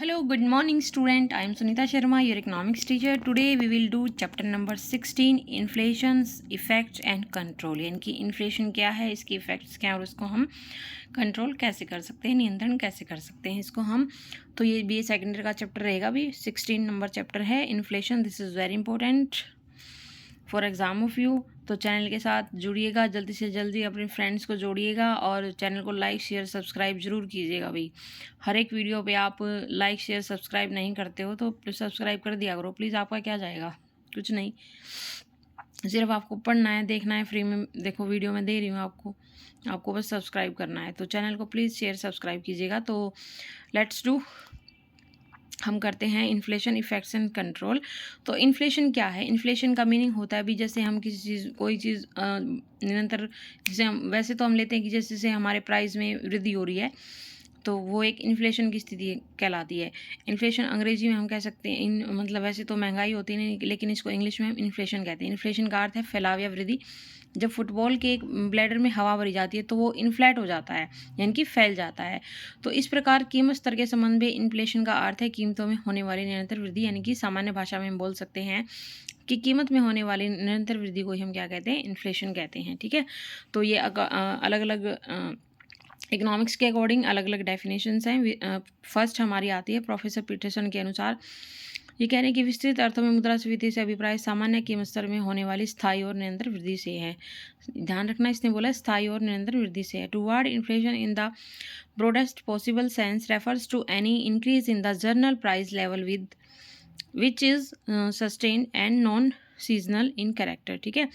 Hello, good morning student. I am Sunita Sharma, your economics teacher. Today we will do chapter number 16 inflation's effects and control. यानी कि inflation क्या है, इसके effects क्या है और उसको हम कंट्रोल कैसे कर सकते हैं, नियंत्रण कैसे कर सकते हैं इसको हम। तो ये बी ए सेकेंड ईयर का चैप्टर रहेगा, भी 16 नंबर चैप्टर है inflation. This is very important for exam of you. तो चैनल के साथ जुड़िएगा, जल्दी से जल्दी अपने फ्रेंड्स को जोड़िएगा और चैनल को लाइक शेयर सब्सक्राइब ज़रूर कीजिएगा भाई। हर एक वीडियो पे आप लाइक शेयर सब्सक्राइब नहीं करते हो तो प्लीज़ सब्सक्राइब कर दिया करो प्लीज़। आपका क्या जाएगा, कुछ नहीं, सिर्फ आपको पढ़ना है, देखना है, फ्री में देखो वीडियो में दे रही हूँ आपको बस सब्सक्राइब करना है। तो चैनल को प्लीज़ शेयर सब्सक्राइब कीजिएगा। तो लेट्स डू, हम करते हैं इन्फ्लेशन इफेक्ट्स एंड कंट्रोल। तो इन्फ्लेशन क्या है? इन्फ्लेशन का मीनिंग होता है भी जैसे हम किसी चीज़ कोई चीज़ निरंतर, जैसे हम वैसे तो हम लेते हैं कि जैसे हमारे प्राइस में वृद्धि हो रही है तो वो एक इन्फ्लेशन की स्थिति कहलाती है। इन्फ्लेशन अंग्रेजी में हम कह सकते हैं मतलब वैसे तो महंगाई होती नहीं, लेकिन इसको इंग्लिश में हम इन्फ्लेशन कहते हैं। इन्फ्लेशन का अर्थ है फैलाव या वृद्धि। जब फुटबॉल के एक ब्लैडर में हवा भरी जाती है तो वो इन्फ्लेट हो जाता है, यानी कि फैल जाता है। तो इस प्रकार कीमत स्तर के संबंध में इन्फ्लेशन का अर्थ है कीमतों में होने वाली निरंतर वृद्धि, यानी कि सामान्य भाषा में हम बोल सकते हैं कि कीमत में होने वाली निरंतर वृद्धि को ही हम क्या कहते हैं, इन्फ्लेशन कहते हैं। ठीक है, तो ये अलग अलग इकोनॉमिक्स के अकॉर्डिंग अलग अलग डेफिनेशंस हैं। फर्स्ट हमारी आती है प्रोफेसर पीटरसन के अनुसार। ये कह रहे हैं कि विस्तृत अर्थों में मुद्रास्फीति से अभिप्राय सामान्य कीमत स्तर में होने वाली स्थायी और निरंतर वृद्धि से है। ध्यान रखना, इसने बोला स्थायी और निरंतर वृद्धि से है। Toward inflation in the broadest possible sense refers to any increase in the general price level with which is sustained and non seasonal in character. ठीक है,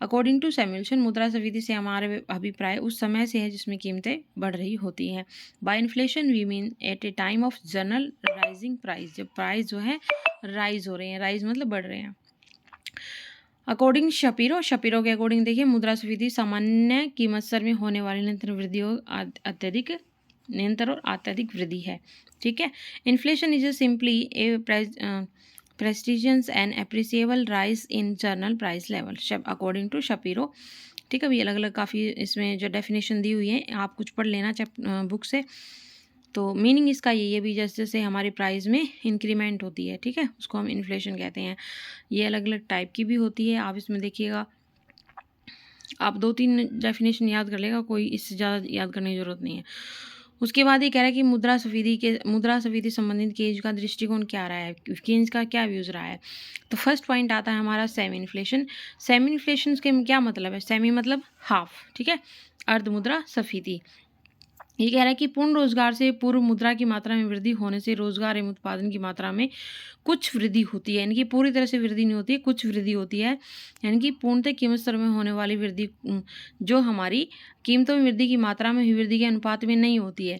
अकॉर्डिंग टू सैमुएल्सन मुद्रास्फीति से हमारे अभिप्राय उस समय से है जिसमें कीमतें बढ़ रही होती हैं। By inflation we mean at a time of general rising price, जब प्राइस जो है राइज हो रहे हैं, राइज मतलब बढ़ रहे हैं। अकॉर्डिंग शपीरो के अकॉर्डिंग देखिए मुद्रास्फीति सामान्य कीमत स्तर में होने वाली निरंतर वृद्धि और अत्यधिक निरंतर और अत्यधिक वृद्धि है। ठीक है, inflation is simply a prestigious and appreciable rise in general price level according to Shapiro. ठीक है, अभी अलग अलग काफ़ी इसमें जो डेफिनेशन दी हुई है आप कुछ पढ़ लेना बुक से। तो मीनिंग इसका यही है भी जैसे जैसे हमारी प्राइस में इंक्रीमेंट होती है, ठीक है, उसको हम इन्फ्लेशन कहते हैं। ये अलग अलग टाइप की भी होती है, आप इसमें देखिएगा, आप 2-3 डेफिनेशन याद कर लेगा, कोई इससे ज़्यादा याद करने की ज़रूरत नहीं है। उसके बाद ये कह रहा है कि मुद्रास्फीति संबंधित केज का दृष्टिकोण क्या रहा है, केज का क्या व्यूज़ रहा है। तो फर्स्ट पॉइंट आता है हमारा सेमी इन्फ्लेशन। सेमी इन्फ्लेशन के क्या मतलब है? सेमी मतलब हाफ, ठीक है, अर्ध मुद्रास्फीति। ये कह रहा है कि पूर्ण रोजगार से पूर्व मुद्रा की मात्रा में वृद्धि होने से रोजगार एवं उत्पादन की मात्रा में कुछ वृद्धि होती है, यानी कि पूरी तरह से वृद्धि नहीं होती है, कुछ वृद्धि होती है। यानी कि पूर्णतः कीमत स्तर में होने वाली वृद्धि जो हमारी कीमतों में वृद्धि की मात्रा में हुई वृद्धि के अनुपात में नहीं होती है।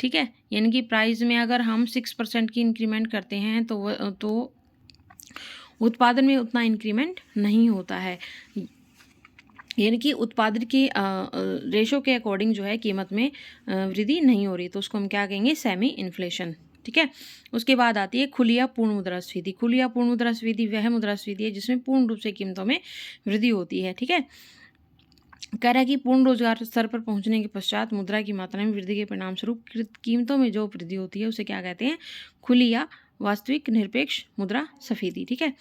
ठीक है, यानी कि प्राइस में अगर हम 6% की इंक्रीमेंट करते हैं तो उत्पादन में उतना इंक्रीमेंट नहीं होता है, यानी कि उत्पादन की रेशो के अकॉर्डिंग जो है कीमत में वृद्धि नहीं हो रही, तो उसको हम क्या कहेंगे, सेमी इन्फ्लेशन। ठीक है, उसके बाद आती है खुली या पूर्ण मुद्रास्फीति। खुली या पूर्ण मुद्रास्फीति वह मुद्रास्फीति है जिसमें पूर्ण रूप से कीमतों में वृद्धि होती है। ठीक है, कह रहा है कि पूर्ण रोजगार स्तर पर पहुंचने के पश्चात मुद्रा की मात्रा में वृद्धि के परिणाम स्वरूप कीमतों में जो वृद्धि होती है उसे क्या कहते हैं, खुली या वास्तविक निरपेक्ष मुद्रास्फीति। ठीक है,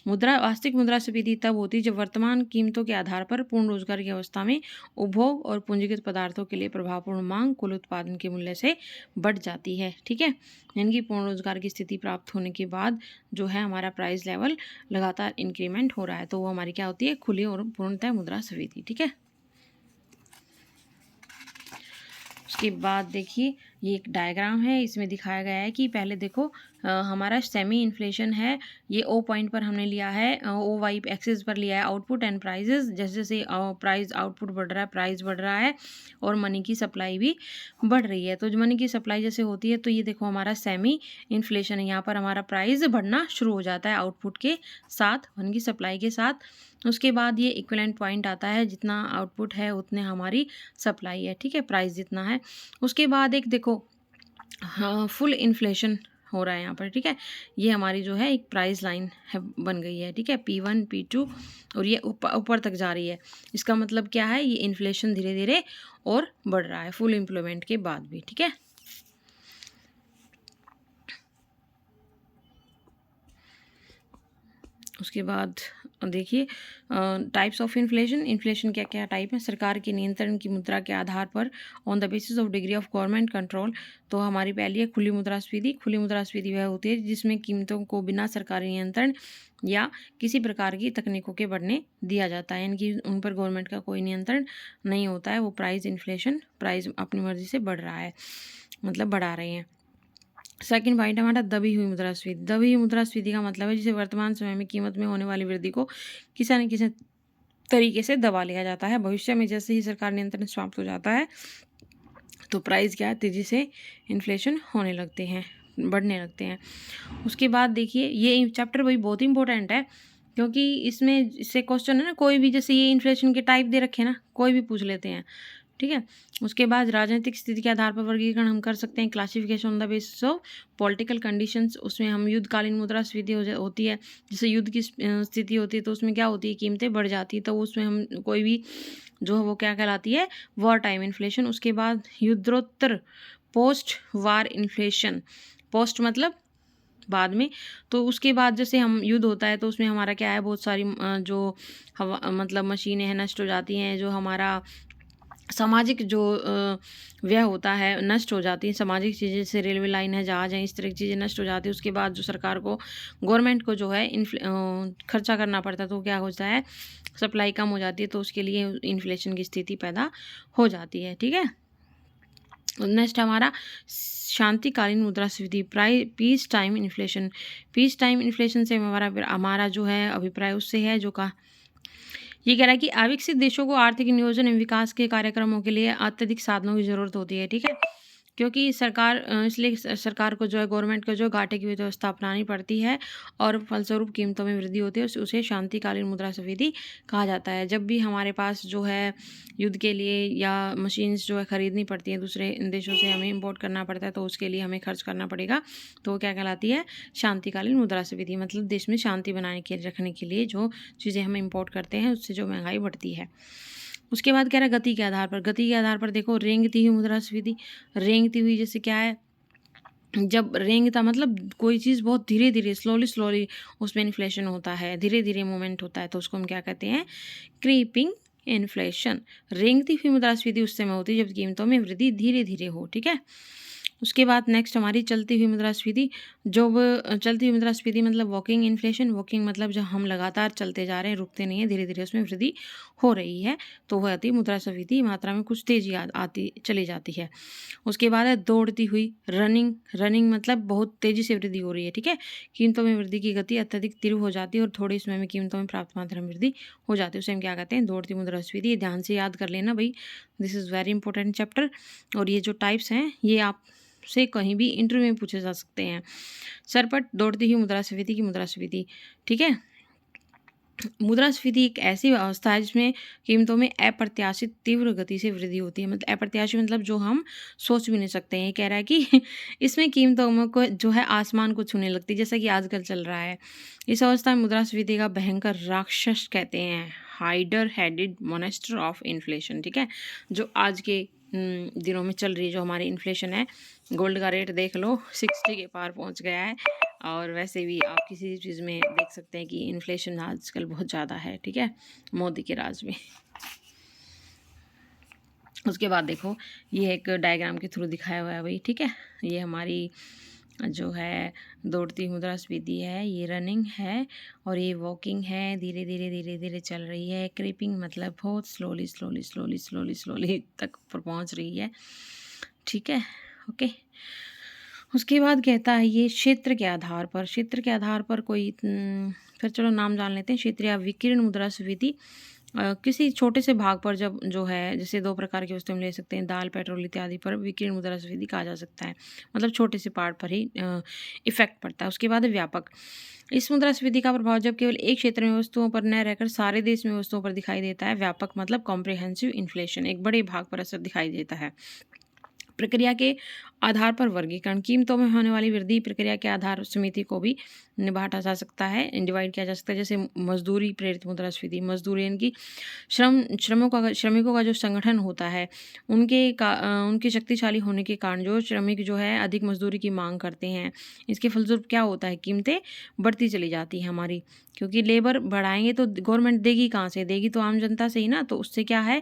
वास्तविक मुद्रास्फीति तब होती है जब वर्तमान कीमतों के आधार पर पूर्ण रोजगार की अवस्था में उपभोग और पूंजीगत पदार्थों के लिए प्रभावपूर्ण मांग कुल उत्पादन के मूल्य से बढ़ जाती है। ठीक है, यानी कि पूर्ण रोजगार की स्थिति प्राप्त होने के बाद जो है हमारा प्राइस लेवल लगातार इंक्रीमेंट हो रहा है, तो वो हमारी क्या होती है, खुली और पूर्णतः मुद्रास्फीति। ठीक है, उसके बाद देखिए ये एक डायग्राम है, इसमें दिखाया गया है कि पहले देखो हमारा सेमी इन्फ्लेशन है, ये ओ पॉइंट पर हमने लिया है, ओ वाई एक्सिस पर लिया है आउटपुट एंड प्राइजेस। जैसे जैसे प्राइस आउटपुट बढ़ रहा है, प्राइस बढ़ रहा है और मनी की सप्लाई भी बढ़ रही है। तो जो मनी की सप्लाई जैसे होती है तो ये देखो हमारा सेमी इन्फ्लेशन है, यहाँ पर हमारा प्राइस बढ़ना शुरू हो जाता है आउटपुट के साथ, मनी की सप्लाई के साथ। उसके बाद ये इक्विवेलेंट पॉइंट आता है, जितना आउटपुट है उतने हमारी सप्लाई है। ठीक है, प्राइस जितना है। उसके बाद एक देखो हाँ फुल इन्फ्लेशन हो रहा है यहाँ पर। ठीक है, ये हमारी जो है एक प्राइस लाइन है बन गई है। ठीक है, P1 P2 और ये ऊपर तक जा रही है। इसका मतलब क्या है, ये इन्फ्लेशन धीरे धीरे और बढ़ रहा है फुल एम्प्लॉयमेंट के बाद भी। ठीक है, उसके बाद देखिए टाइप्स ऑफ इन्फ्लेशन। इन्फ्लेशन क्या क्या टाइप है? सरकार के नियंत्रण की मुद्रा के आधार पर on the basis of degree of government control. तो हमारी पहली है खुली मुद्रास्फीति। खुली मुद्रास्फीति वह होती है जिसमें कीमतों को बिना सरकारी नियंत्रण या किसी प्रकार की तकनीकों के बढ़ने दिया जाता है, यानी कि उन पर गवर्नमेंट का कोई नियंत्रण नहीं होता है। वो प्राइस इन्फ्लेशन, प्राइस अपनी मर्जी से बढ़ रहा है, मतलब बढ़ा रहे हैं। सेकंड पॉइंट हमारा दबी हुई मुद्रास्फीति। दबी हुई मुद्रास्फीति का मतलब है जिसे वर्तमान समय में कीमत में होने वाली वृद्धि को किसी न किसी तरीके से दबा लिया जाता है। भविष्य में जैसे ही सरकार नियंत्रण समाप्त हो जाता है तो प्राइस क्या है, तेजी से इन्फ्लेशन होने लगते हैं, बढ़ने लगते हैं। उसके बाद देखिए ये चैप्टर वही बहुत इंपॉर्टेंट है क्योंकि इसमें इससे क्वेश्चन है ना, कोई भी जैसे ये इन्फ्लेशन के टाइप दे रखे हैं ना, कोई भी पूछ लेते हैं, ठीक है। उसके बाद राजनीतिक स्थिति के आधार पर वर्गीकरण हम कर सकते हैं, classification on the basis of political conditions. उसमें हम युद्धकालीन मुद्रास्फीति होती है, जैसे युद्ध की स्थिति होती है तो उसमें क्या होती है, कीमतें बढ़ जाती है, तो उसमें हम कोई भी जो है वो क्या कहलाती है, वॉर टाइम इन्फ्लेशन। उसके बाद युद्धोत्तर पोस्ट वार इन्फ्लेशन। पोस्ट मतलब बाद में, तो उसके बाद जैसे हम युद्ध होता है तो उसमें हमारा क्या है, बहुत सारी जो हवा मतलब मशीनें हैं नष्ट हो जाती हैं, जो हमारा सामाजिक जो व्यय होता है नष्ट हो जाती है, सामाजिक चीज़ें जैसे रेलवे लाइन है, जहाज है, इस तरह की चीज़ें नष्ट हो जाती है। उसके बाद जो सरकार को, गवर्नमेंट को जो है खर्चा करना पड़ता है, तो क्या होता है, सप्लाई कम हो जाती है, तो उसके लिए इन्फ्लेशन की स्थिति पैदा हो जाती है, ठीक है। नेक्स्ट हमारा शांतिकालीन मुद्रास्फीति, peace time inflation. Peace time inflation से हमारा जो है अभिप्राय उससे है जो का ये कह रहा है कि अविकसित देशों को आर्थिक नियोजन एवं विकास के कार्यक्रमों के लिए अत्यधिक साधनों की जरूरत होती है, ठीक है। क्योंकि सरकार इसलिए सरकार को जो है, गवर्नमेंट को जो घाटे की व्यवस्था अपनानी पड़ती है और फलस्वरूप कीमतों में वृद्धि होती है, उसे शांतिकालीन मुद्रास्फीति कहा जाता है। जब भी हमारे पास जो है युद्ध के लिए या मशीन्स जो है खरीदनी पड़ती है, दूसरे देशों से हमें इम्पोर्ट करना पड़ता है, तो उसके लिए हमें खर्च करना पड़ेगा, तो वो क्या कहलाती है, शांतिकालीन मुद्रास्फीति। मतलब देश में शांति बनाए के रखने के लिए जो चीज़ें हम इम्पोर्ट करते हैं उससे जो महंगाई बढ़ती है। उसके बाद कह रहा है गति के आधार पर। गति के आधार पर देखो, रेंगती हुई मुद्रास्फीति। रेंगती हुई जैसे क्या है, जब रेंगता मतलब कोई चीज़ बहुत धीरे धीरे स्लोली उसमें इन्फ्लेशन होता है, धीरे धीरे मूवमेंट होता है, तो उसको हम क्या कहते हैं, क्रीपिंग इन्फ्लेशन। रेंगती हुई मुद्रास्फीति उस समय होती है जब कीमतों में वृद्धि धीरे धीरे हो, ठीक है। उसके बाद नेक्स्ट हमारी चलती हुई मुद्रास्फीति। जब चलती हुई मुद्रास्फीति मतलब वॉकिंग इन्फ्लेशन। वॉकिंग मतलब जब हम लगातार चलते जा रहे हैं, रुकते नहीं है, धीरे धीरे उसमें वृद्धि हो रही है, तो वह आती है मुद्रास्फीति, मात्रा में कुछ तेजी आती चली जाती है। उसके बाद है दौड़ती हुई, रनिंग। रनिंग मतलब बहुत तेजी से वृद्धि हो रही है, ठीक है। कीमतों में वृद्धि की गति अत्यधिक तीव्र हो जाती है और थोड़े समय में कीमतों में प्राप्त मात्रा में वृद्धि हो जाती है, उसे हम क्या कहते हैं, दौड़ती मुद्रास्फीति। ये ध्यान से याद कर लेना भाई, this is very important chapter. और ये जो टाइप्स हैं ये आप से कहीं भी इंटरव्यू में पूछे जा सकते हैं। सरपट दौड़ती हुई मुद्रास्फीति की मुद्रास्फीति, ठीक है। मुद्रास्फीति एक ऐसी अवस्था है जिसमें कीमतों में अप्रत्याशित तीव्र गति से वृद्धि होती है। मतलब अप्रत्याशित मतलब जो हम सोच भी नहीं सकते हैं। ये कह रहा है कि इसमें कीमतों में को जो है आसमान को छूने लगती है, जैसा कि आजकल चल रहा है। इस अवस्था में मुद्रास्फीति का भयंकर राक्षस कहते हैं, हाइडर हेडेड मोनेस्टर ऑफ इन्फ्लेशन, ठीक है। जो आज के दिनों में चल रही है जो हमारी इन्फ्लेशन है, गोल्ड का रेट देख लो 60 के पार पहुंच गया है। और वैसे भी आप किसी चीज़ में देख सकते हैं कि इन्फ्लेशन आजकल बहुत ज़्यादा है, ठीक है, मोदी के राज में। उसके बाद देखो ये एक डायग्राम के थ्रू दिखाया हुआ है भाई, ठीक है। ये हमारी जो है दौड़ती मुद्रास्फीति है, ये रनिंग है, और ये वॉकिंग है, धीरे धीरे धीरे धीरे चल रही है। क्रीपिंग मतलब बहुत स्लोली तक ऊपर पहुंच रही है, ठीक है, ओके। उसके बाद कहता है ये क्षेत्र के आधार पर। क्षेत्र के आधार पर कोई फिर चलो नाम जान लेते हैं। क्षेत्रीय विकिरण मुद्रास्फीति किसी छोटे से भाग पर जब जो है, जैसे दो प्रकार की वस्तु हम ले सकते हैं, दाल, पेट्रोल इत्यादि पर विकिरण मुद्रास्फीति कहा जा सकता है। मतलब छोटे से पार्ट पर ही इफेक्ट पड़ता है। उसके बाद व्यापक। इस मुद्रास्फीति का प्रभाव जब केवल एक क्षेत्र में वस्तुओं पर न रहकर सारे देश में वस्तुओं पर दिखाई देता है। व्यापक मतलब कॉम्प्रिहेंसिव इन्फ्लेशन, एक बड़े भाग पर असर दिखाई देता है। प्रक्रिया के आधार पर वर्गीकरण, कीमतों में होने वाली वृद्धि प्रक्रिया के आधार समिति को भी बांटा जा सकता है, डिवाइड किया जा सकता है। जैसे मजदूरी प्रेरित मुद्रास्फीति, मजदूरी यानी कि श्रमिकों का जो संगठन होता है उनके शक्तिशाली होने के कारण जो श्रमिक जो है अधिक मजदूरी की मांग करते हैं। इसके फलस्वरूप क्या होता है, कीमतें बढ़ती चली जाती है हमारी, क्योंकि लेबर बढ़ाएंगे तो गवर्नमेंट देगी कहाँ से, देगी तो आम जनता से ही ना। तो उससे क्या है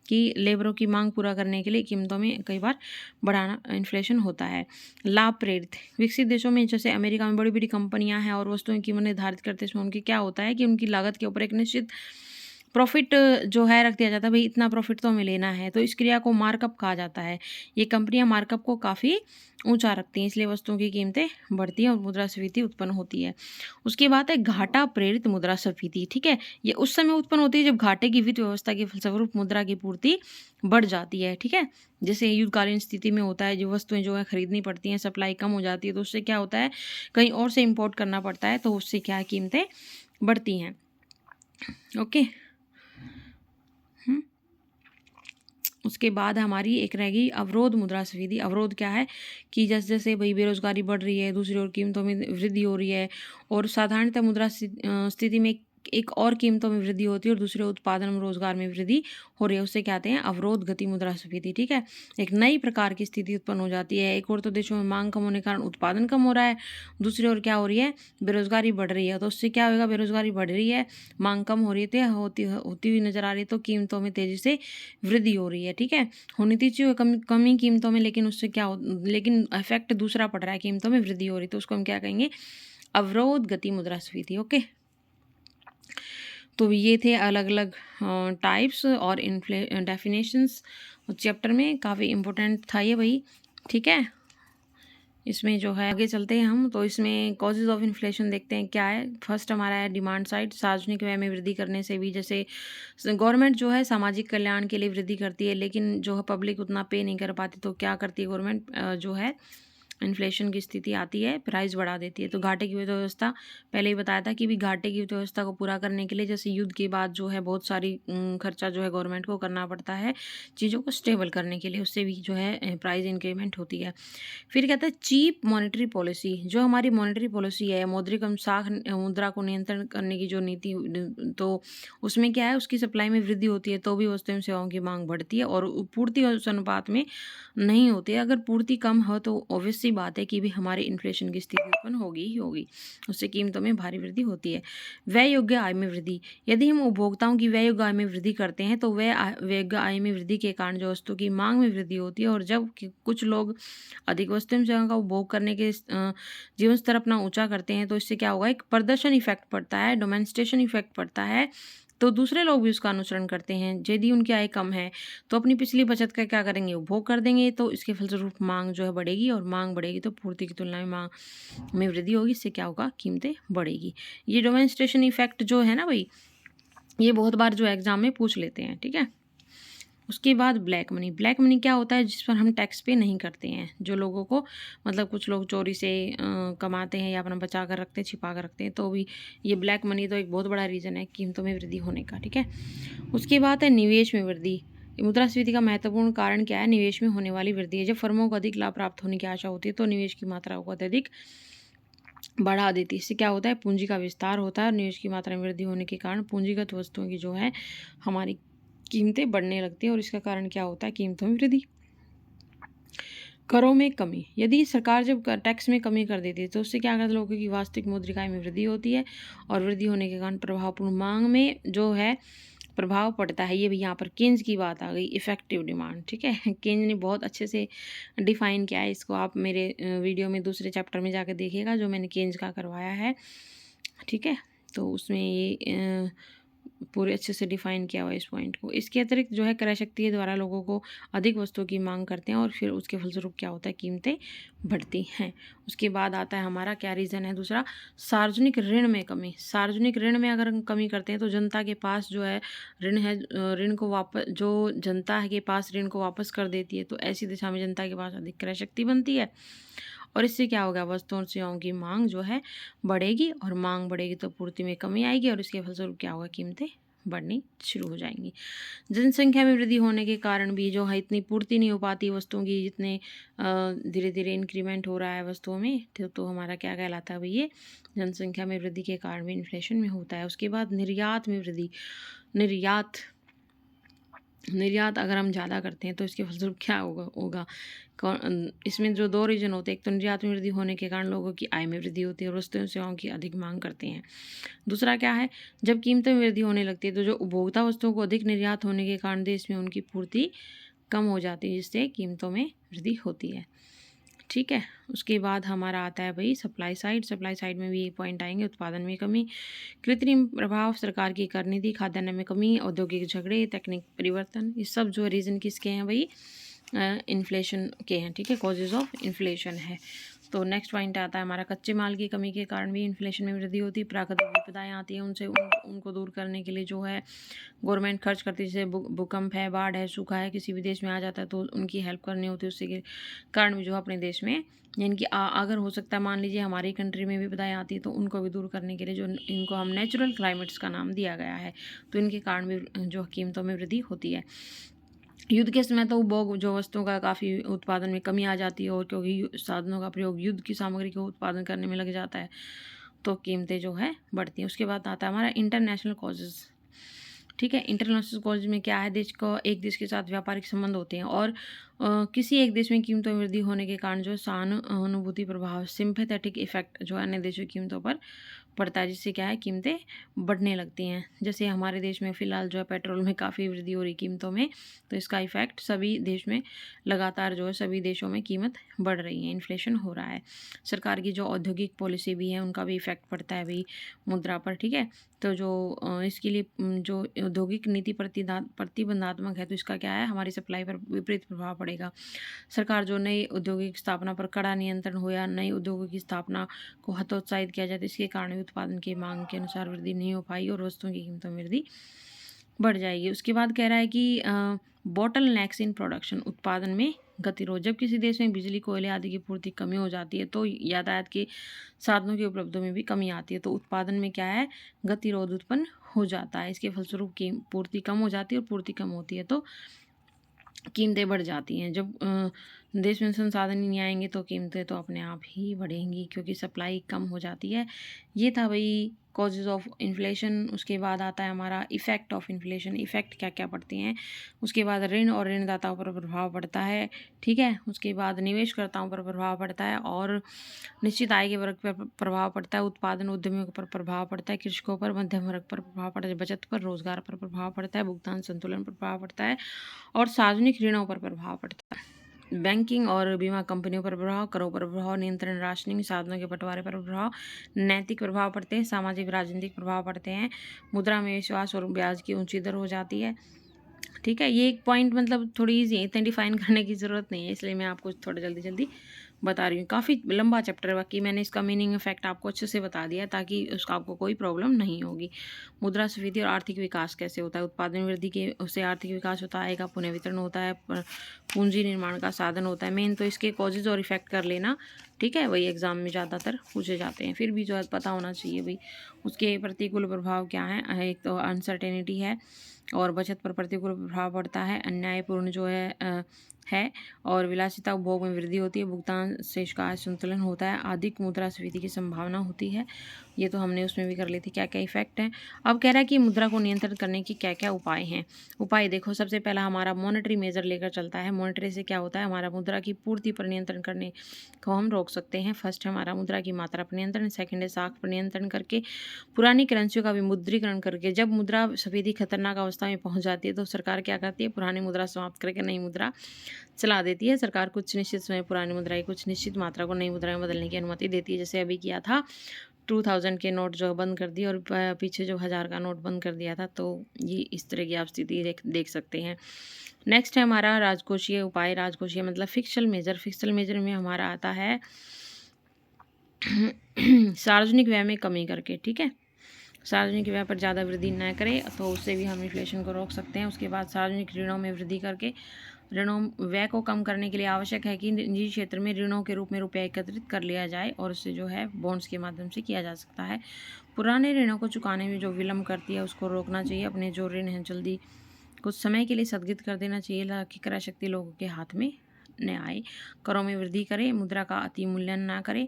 कि लेबरों की मांग पूरा करने के लिए कीमतों में कई बार बढ़ाना इन्फ्लेशन होता है। लाभ प्रेरित, विकसित देशों में जैसे अमेरिका में बड़ी बड़ी कंपनियां हैं और वस्तुओं की कीमत निर्धारित करते हैं, इसमें उनकी क्या होता है कि उनकी लागत के ऊपर एक निश्चित प्रॉफिट जो है रख दिया जाता है, भाई इतना प्रॉफिट तो हमें लेना है। तो इस क्रिया को मार्कअप कहा जाता है। ये कंपनियां मार्कअप को काफ़ी ऊंचा रखती हैं, इसलिए वस्तुओं की कीमतें बढ़ती हैं और मुद्रास्फीति उत्पन्न होती है। उसके बाद है घाटा प्रेरित मुद्रास्फीति। ठीक है, ये उस समय उत्पन्न होती है जब घाटे की वित्त व्यवस्था के फलस्वरूप मुद्रा की पूर्ति बढ़ जाती है। ठीक है, जैसे युद्धकालीन स्थिति में होता है, जो वस्तुएं जो है खरीदनी पड़ती हैं, सप्लाई कम हो जाती है, तो उससे क्या होता है कहीं और से इम्पोर्ट करना पड़ता है, तो उससे क्या कीमतें बढ़ती हैं। ओके, उसके बाद हमारी एक रहेगी अवरोध मुद्रास्फीति। अवरोध क्या है कि जैसे जैसे भाई बेरोजगारी बढ़ रही है, दूसरी ओर कीमतों में वृद्धि हो रही है, और साधारणतः मुद्रा स्थिति में एक और कीमतों में वृद्धि होती है और दूसरे उत्पादन में रोजगार में वृद्धि हो रही है, उससे कहते हैं अवरोध गति मुद्रास्फीति। ठीक है, एक नई प्रकार की स्थिति उत्पन्न हो जाती है। एक और तो देशों में मांग कम होने के कारण उत्पादन कम हो रहा है, दूसरी ओर क्या हो रही है, बेरोजगारी बढ़ रही है। तो उससे क्या होगा, बेरोजगारी बढ़ रही है, मांग कम हो रही है, होती हुई नजर आ रही है, तो कीमतों में तेजी से वृद्धि हो रही है। ठीक है, होनी थी चाहिए कमी कीमतों में, लेकिन उससे क्या हो, लेकिन इफेक्ट दूसरा पड़ रहा है, कीमतों में वृद्धि हो रही है, तो उसको हम क्या कहेंगे, अवरोध गति मुद्रास्फीति। ओके, तो ये थे अलग अलग टाइप्स और डेफिनेशंस चैप्टर में, काफ़ी इम्पोर्टेंट था ये भाई। ठीक है, इसमें जो है आगे चलते हैं हम, तो इसमें कॉजेज ऑफ इन्फ्लेशन देखते हैं क्या है। फर्स्ट हमारा है डिमांड साइड, सार्वजनिक व्यय में वृद्धि करने से भी, जैसे गवर्नमेंट जो है सामाजिक कल्याण के लिए वृद्धि करती है, लेकिन जो है पब्लिक उतना पे नहीं कर पाती, तो क्या करती है गवर्नमेंट, जो है इन्फ्लेशन की स्थिति आती है, प्राइस बढ़ा देती है। तो घाटे की व्यवस्था, पहले ही बताया था कि भी घाटे की व्यवस्था को पूरा करने के लिए, जैसे युद्ध के बाद जो है बहुत सारी खर्चा जो है गवर्नमेंट को करना पड़ता है चीज़ों को स्टेबल करने के लिए, उससे भी जो है प्राइस इंक्रीमेंट होती है। फिर कहता है चीप मॉनेटरी पॉलिसी, जो हमारी मॉनेटरी पॉलिसी है, मौद्रिक साख मुद्रा को नियंत्रण करने की जो नीति, तो उसमें क्या है, उसकी सप्लाई में वृद्धि होती है तो भी वस्तुओं एवं सेवाओं की मांग बढ़ती है, और पूर्ति उस अनुपात में नहीं होती है। अगर पूर्ति कम हो तो ऑब्वियस सी बात है कि भी हमारे इन्फ्लेशन की स्थिति उत्पन्न होगी ही होगी, उससे कीमतों में भारी वृद्धि होती है। व्यय योग्य आय में वृद्धि, यदि हम उपभोक्ताओं की व्यय योग्य आय में वृद्धि करते हैं तो व्यय योग्य आय में वृद्धि के कारण जो वस्तु की मांग में वृद्धि होती है, और जब कुछ लोग अधिक वस्तु एवं सेवाओं का उपभोग करने के जीवन स्तर अपना ऊंचा करते हैं, तो इससे क्या होगा, एक प्रदर्शन इफेक्ट पड़ता है, डोमेस्टेशन इफेक्ट पड़ता है, तो दूसरे लोग भी उसका अनुसरण करते हैं। यदि उनकी आय कम है तो अपनी पिछली बचत का क्या करेंगे, उपभोग कर देंगे, तो इसके फलस्वरूप मांग जो है बढ़ेगी, और मांग बढ़ेगी तो पूर्ति की तुलना में मांग में वृद्धि होगी, इससे क्या होगा, कीमतें बढ़ेगी। ये डोमेस्टेशन इफेक्ट जो है ना भाई, ये बहुत बार जो एग्जाम में पूछ लेते हैं। ठीक है, उसके बाद ब्लैक मनी। ब्लैक मनी क्या होता है, जिस पर हम टैक्स पे नहीं करते हैं, जो लोगों को मतलब कुछ लोग चोरी से कमाते हैं या अपना बचा कर रखते हैं, छिपा कर रखते हैं, तो भी ये ब्लैक मनी तो एक बहुत बड़ा रीज़न है कीमतों में वृद्धि होने का। ठीक है, उसके बाद है निवेश में वृद्धि। मुद्रास्फीति का महत्वपूर्ण कारण क्या है, निवेश में होने वाली वृद्धि है। जब फर्मों को अधिक लाभ प्राप्त होने की आशा होती है तो निवेश की मात्रा को अत्यधिक बढ़ा देती है। इससे क्या होता है, पूंजी का विस्तार होता है, और निवेश की मात्रा में वृद्धि होने के कारण पूंजीगत वस्तुओं की जो है हमारी कीमतें बढ़ने लगती हैं, और इसका कारण क्या होता है, कीमतों में वृद्धि। करों में कमी, यदि सरकार जब टैक्स में कमी कर देती है तो उससे क्या करते हैं, लोगों की वास्तविक मौद्रिक आय में वृद्धि होती है, और वृद्धि होने के कारण प्रभावपूर्ण मांग में जो है प्रभाव पड़ता है। ये भी यहाँ पर केन्स की बात आ गई, इफेक्टिव डिमांड। ठीक है, केन्स ने बहुत अच्छे से डिफाइन किया है इसको, आप मेरे वीडियो में दूसरे चैप्टर में जाकर देखिएगा जो मैंने केन्स का करवाया है। ठीक है, तो उसमें ये पूरे अच्छे से डिफाइन किया हुआ है इस पॉइंट को। इसके अतिरिक्त जो है क्रय शक्ति द्वारा लोगों को अधिक वस्तुओं की मांग करते हैं, और फिर उसके फलस्वरूप क्या होता है, कीमतें बढ़ती हैं। उसके बाद आता है हमारा क्या रीज़न है दूसरा, सार्वजनिक ऋण में कमी। सार्वजनिक ऋण में अगर हम कमी करते हैं तो जनता के पास जो है ऋण है, ऋण को वापस, जो जनता के पास ऋण को वापस कर देती है, तो ऐसी दिशा में जनता के पास अधिक क्रय शक्ति बनती है, और इससे क्या होगा, वस्तुओं और सेवाओं की मांग जो है बढ़ेगी, और मांग बढ़ेगी तो पूर्ति में कमी आएगी, और इसके फलस्वरूप क्या होगा, कीमतें बढ़नी शुरू हो जाएंगी। जनसंख्या में वृद्धि होने के कारण भी जो है इतनी पूर्ति नहीं हो पाती वस्तुओं की, जितने धीरे धीरे इंक्रीमेंट हो रहा है वस्तुओं में, तो हमारा क्या कहलाता है भाई, ये जनसंख्या में वृद्धि के कारण भी इन्फ्लेशन में होता है। उसके बाद निर्यात में वृद्धि। निर्यात अगर हम ज़्यादा करते हैं तो इसके फलस्वरूप क्या होगा इसमें जो दो रीजन होते हैं, एक तो निर्यात में वृद्धि होने के कारण लोगों की आय में वृद्धि होती है और वस्तुओं सेवाओं की अधिक मांग करते हैं। दूसरा क्या है, जब कीमतों में वृद्धि होने लगती है तो जो उपभोक्ता वस्तुओं को अधिक निर्यात होने के कारण देश में उनकी पूर्ति कम हो जाती है, जिससे कीमतों में वृद्धि होती है। ठीक है, उसके बाद हमारा आता है भाई सप्लाई साइड। सप्लाई साइड में भी ये पॉइंट आएंगे, उत्पादन में कमी, कृत्रिम प्रभाव, सरकार की कर नीति, खाद्यान्न में कमी, औद्योगिक झगड़े, तकनीक परिवर्तन, ये सब जो रीज़न किसके हैं भाई, इन्फ्लेशन के हैं। ठीक है, कॉजेज ऑफ इन्फ्लेशन है। तो नेक्स्ट पॉइंट आता है हमारा कच्चे माल की कमी के कारण भी इन्फ्लेशन में वृद्धि होती है। प्राकृतिक विपदाएं आती हैं, उनको दूर करने के लिए जो है गवर्नमेंट खर्च करती है। जैसे भूकंप है, बाढ़ है, सूखा है, किसी भी देश में आ जाता है तो उनकी हेल्प करनी होती है। उससे के कारण भी जो अपने देश में यानी कि अगर हो सकता है मान लीजिए हमारी कंट्री में विपदाएं आती है तो उनको भी दूर करने के लिए जो इनको हम नेचुरल क्लाइमेट्स का नाम दिया गया है, तो इनके कारण भी जो कीमतों में वृद्धि होती है। युद्ध के समय तो उपभोग जो वस्तुओं का काफ़ी उत्पादन में कमी आ जाती है, और क्योंकि साधनों का प्रयोग युद्ध की सामग्री को उत्पादन करने में लग जाता है तो कीमतें जो है बढ़ती हैं। उसके बाद आता है हमारा इंटरनेशनल कॉजेज़। ठीक है, इंटरनेशनल कॉजेज में क्या है, एक देश के साथ व्यापारिक संबंध होते हैं और किसी एक देश में कीमतों में वृद्धि होने के कारण जो सहानुभूति प्रभाव, सिंपैथेटिक इफेक्ट जो अन्य देशों की कीमतों पर पड़ता है, जिससे क्या है कीमतें बढ़ने लगती हैं। जैसे हमारे देश में फ़िलहाल जो है पेट्रोल में काफ़ी वृद्धि हो रही कीमतों में, तो इसका इफेक्ट सभी देश में लगातार जो है सभी देशों में कीमत बढ़ रही है, इन्फ्लेशन हो रहा है। सरकार की जो औद्योगिक पॉलिसी भी है उनका भी इफेक्ट पड़ता है भाई मुद्रा पर। ठीक है, तो जो इसके लिए जो औद्योगिक नीति प्रतिबंधात्मक है तो इसका क्या है, हमारी सप्लाई पर विपरीत प्रभाव पड़ेगा। सरकार जो नई औद्योगिक स्थापना पर कड़ा नियंत्रण हो या नई उद्योगों की स्थापना को हतोत्साहित किया जाए तो इसके कारण उत्पादन की मांग के अनुसार वृद्धि नहीं हो पाई और वस्तुओं की कीमतों में वृद्धि बढ़ जाएगी। उसके बाद कह रहा है कि बॉटल नेक्स इन प्रोडक्शन, उत्पादन में गतिरोध। जब किसी देश में बिजली, कोयले आदि की पूर्ति कमी हो जाती है तो यातायात के साधनों की उपलब्धता में भी कमी आती है, तो उत्पादन में क्या है, गतिरोध उत्पन्न हो जाता है। इसके फलस्वरूप की पूर्ति कम हो जाती है और पूर्ति कम होती है तो कीमतें बढ़ जाती हैं। जब देश में संसाधन ही नहीं आएंगे तो कीमतें तो अपने आप ही बढ़ेंगी, क्योंकि सप्लाई कम हो जाती है। ये था भाई कॉजेज़ ऑफ इन्फ्लेशन। उसके बाद आता है हमारा इफ़ेक्ट ऑफ इन्फ्लेशन। इफ़ेक्ट क्या क्या पड़ते हैं, उसके बाद ऋण और ऋणदाताओं पर प्रभाव पड़ता है। ठीक है, उसके बाद निवेशकर्ताओं पर प्रभाव पड़ता है और निश्चित आय के वर्ग पर प्रभाव पड़ता है। उत्पादन उद्यमियों पर प्रभाव पड़ता है, कृषकों पर, मध्यम वर्ग पर प्रभाव पड़ता है, बचत पर, रोजगार पर प्रभाव पड़ता है, भुगतान संतुलन पर प्रभाव पड़ता है और सार्वजनिक ऋणों पर प्रभाव पड़ता है। बैंकिंग और बीमा कंपनियों पर प्रभाव, करों पर प्रभाव, नियंत्रण, राशनिंग, साधनों के बंटवारे पर प्रभाव, नैतिक प्रभाव पड़ते हैं, सामाजिक राजनीतिक प्रभाव पड़ते हैं, मुद्रा में विश्वास और ब्याज की ऊंची दर हो जाती है। ठीक है, ये एक पॉइंट मतलब थोड़ी ईजी है, इतने डिफाइन करने की ज़रूरत नहीं है, इसलिए मैं आपको थोड़ा जल्दी जल्दी बता रही हूँ। काफ़ी लंबा चैप्टर है, बाकी मैंने इसका मीनिंग इफेक्ट आपको अच्छे से बता दिया ताकि उसका आपको कोई प्रॉब्लम नहीं होगी। मुद्रास्फीति और आर्थिक विकास कैसे होता है, उत्पादन वृद्धि के उससे आर्थिक विकास होता है, का पुनः वितरण होता है, पूंजी निर्माण का साधन होता है। मेन तो इसके कॉजेज और इफेक्ट कर लेना। ठीक है, वही एग्जाम में ज़्यादातर पूछे जाते हैं, फिर भी जो है पता होना चाहिए भाई उसके प्रतिकूल प्रभाव क्या है। एक तो अनसर्टेनिटी है और बचत पर प्रतिकूल प्रभाव पड़ता है, अन्यायपूर्ण जो है और विलासिता उपभोग में वृद्धि होती है, भुगतान शेष का असंतुलन होता है, अधिक मुद्रास्फीति की संभावना होती है। ये तो हमने उसमें भी कर ली थी क्या क्या इफेक्ट हैं। अब कह रहा है कि मुद्रा को नियंत्रित करने की क्या क्या उपाय हैं। उपाय देखो, सबसे पहला हमारा मॉनेटरी मेजर लेकर चलता है। मॉनेटरी से क्या होता है, हमारा मुद्रा की पूर्ति पर नियंत्रण करने को हम रोक सकते हैं। फर्स्ट है हमारा मुद्रा की मात्रा पर नियंत्रण, सेकेंड है साख पर नियंत्रण करके, पुरानी करेंसियों का विमुद्रीकरण करके। जब मुद्रा स्फीति खतरनाक अवस्था में पहुंच जाती है तो सरकार क्या करती है, पुरानी मुद्रा समाप्त करके नई मुद्रा चला देती है। सरकार कुछ निश्चित समय पुरानी मुद्रा की कुछ निश्चित मात्रा को नई मुद्रा में बदलने की अनुमति देती है, जैसे अभी किया था 2000 के नोट जो बंद कर दिए और पीछे जो 1000 का नोट बंद कर दिया था। तो ये इस तरह की आप स्थिति देख सकते हैं। नेक्स्ट है हमारा राजकोषीय उपाय। राजकोषीय मतलब फिक्सल मेजर। फिक्सल मेजर में हमारा आता है सार्वजनिक व्यय में कमी करके। ठीक है, सार्वजनिक व्यय पर ज़्यादा वृद्धि न करें तो उससे भी हम इन्फ्लेशन को रोक सकते हैं। उसके बाद सार्वजनिक ऋणों में वृद्धि करके, ऋणों व्यय को कम करने के लिए आवश्यक है कि निजी क्षेत्र में ऋणों के रूप में रुपया एकत्रित कर लिया जाए और उससे जो है बॉन्ड्स के माध्यम से किया जा सकता है। पुराने ऋणों को चुकाने में जो विलम्ब करती है उसको रोकना चाहिए। अपने जो ऋण हैं जल्दी कुछ समय के लिए स्थगित कर देना चाहिए ताकि क्रय शक्ति लोगों के हाथ में न आए। करों में वृद्धि करें, मुद्रा का अति मूल्यन ना करें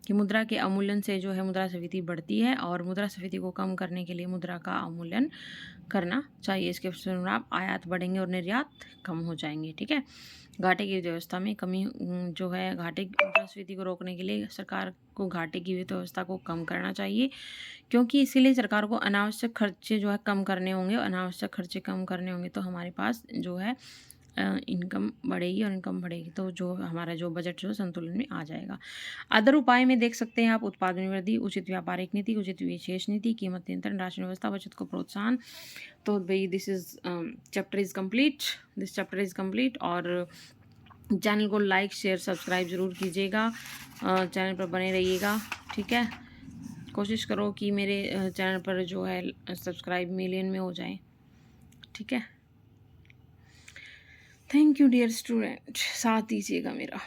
कि मुद्रा के अवमूल्यन से जो है मुद्रास्फीति बढ़ती है और मुद्रास्फीति को कम करने के लिए मुद्रा का अवमूल्यन करना चाहिए। इसके परिणाम आयात बढ़ेंगे और निर्यात कम हो जाएंगे। ठीक है, घाटे की व्यवस्था में कमी जो है घाटे मुद्रास्फीति को रोकने के लिए सरकार को घाटे की व्यवस्था को कम करना चाहिए, क्योंकि इसीलिए सरकार को अनावश्यक खर्चे जो है कम करने होंगे। अनावश्यक खर्चे कम करने होंगे तो हमारे पास जो है इनकम बढ़ेगी और इनकम बढ़ेगी तो जो हमारा जो बजट जो संतुलन में आ जाएगा। अदर उपाय में देख सकते हैं आप उत्पादन में वृद्धि, उचित व्यापारिक नीति, उचित विशेष नीति, कीमत नियंत्रण, राशन व्यवस्था, बचत को प्रोत्साहन। तो भाई this is chapter is complete, this chapter is complete. और चैनल को लाइक शेयर सब्सक्राइब ज़रूर कीजिएगा, चैनल पर बने रहिएगा। ठीक है, कोशिश करो कि मेरे चैनल पर जो है सब्सक्राइब मिलियन में हो जाए। ठीक है, थैंक यू डियर स्टूडेंट, साथ दीजिएगा मेरा।